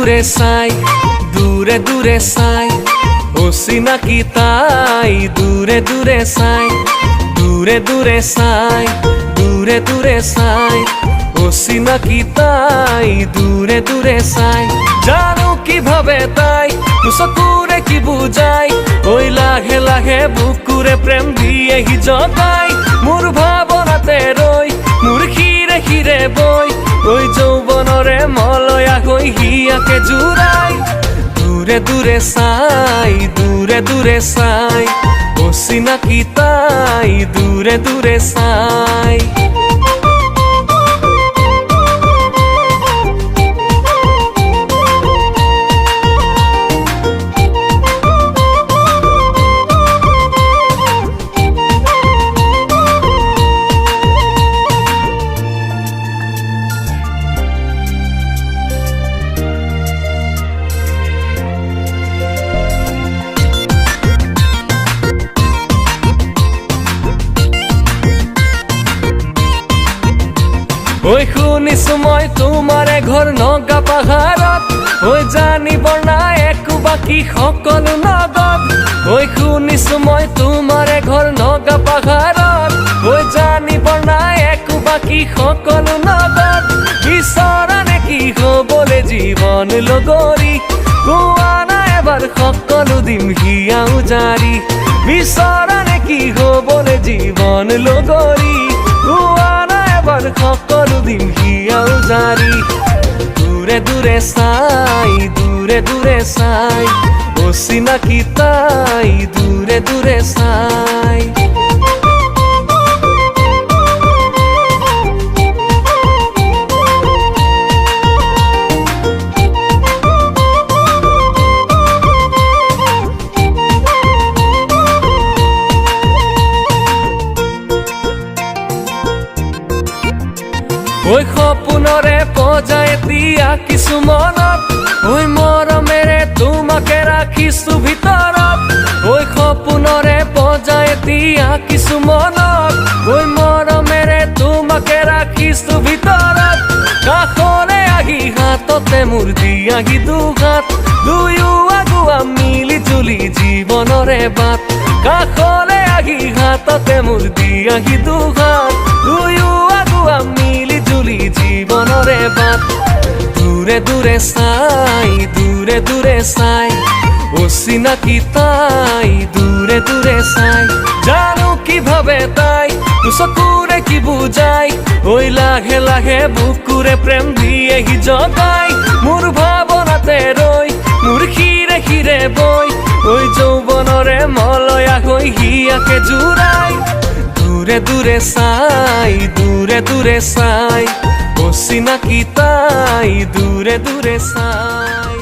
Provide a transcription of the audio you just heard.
দূরে চাই দূরে দূরে চাই অচিনাকি তাই দূরে দূরে চাই দূরে দূরে চাই দূরে দূরে চাই অচিনাকি তাই দূরে দূরে চাই জানো কিভাবে তাই চকুৰে কি বুজাই ওই লাহে লাহে বুকুৰে প্ৰেম দিয়েহি জগাই মোৰ ভাৱনাতে ৰৈ মোৰ শিৰে শিৰে বৈ ওই যৌৱনৰে মলয়া হৈ হিয়াকে জুৰাই দূৰে দূৰে চাই দূৰে দূৰে চাই অচিনাকি তাই দূৰে দূৰে চাই ওই শুনিছো মই তোমাৰে ঘৰ নগা পাহাৰত ওই জানিব না একো বাকী সকলো নগদ ওই শুনিছো মই তোমাৰে ঘৰ নগা পাহাৰত ওই জানিব না একো বাকী সকলো নগদ বিচৰা নেকি হ'বলে জীৱন লগৰী কোৱা না এবাৰ সকলো দিম হিয়াও জাৰি বিচৰা নেকি হ'বলে জীৱন লগৰী কোৱা এবার সকলো দিন হিয়াও জারি দূরে দূরে চাই দূরে দূরে চাই অচিনাকি তাই দূরে দূরে চাই ওই সপোনৰে পজাই দিয়া কিছু মনত ওই মৰমেৰে তোমাকে ৰাখিছো ভিতৰত ওই সপোনৰে পজাই দিয়া কিছু মনত ওই মৰমেৰে তোমাকে ৰাখিছো ভিতৰত কাষৰে আহি হাততে মোৰ দিয়াহি দুঘাত দুয়ো আগুৱা মিলি জুলি জীৱনৰে বাট কাষৰে আহি হাততে মোৰ দিয়াহি দুঘাত দুয়ো আগুৱা মিলি জুলি জীৱনৰে বাট দূৰে দূৰে চাই দূৰে দূৰে চাই অচিনাকি তাই দূৰে দূৰে চাই জানো কিভাবে তাই চকুৰে কি বুজাই ওই লাহে লাহে বুকুৰে প্ৰেম দিয়েহি জগাই মোৰ ভাৱনাতে ৰৈ মোৰ শিৰে শিৰে বৈ ওই যৌৱনৰে মলয়া হৈ হিয়াকে জুৰাই দূৰে দূৰে চাই দূৰে দূৰে চাই অচিনাকি তাই দূৰে দূৰে চাই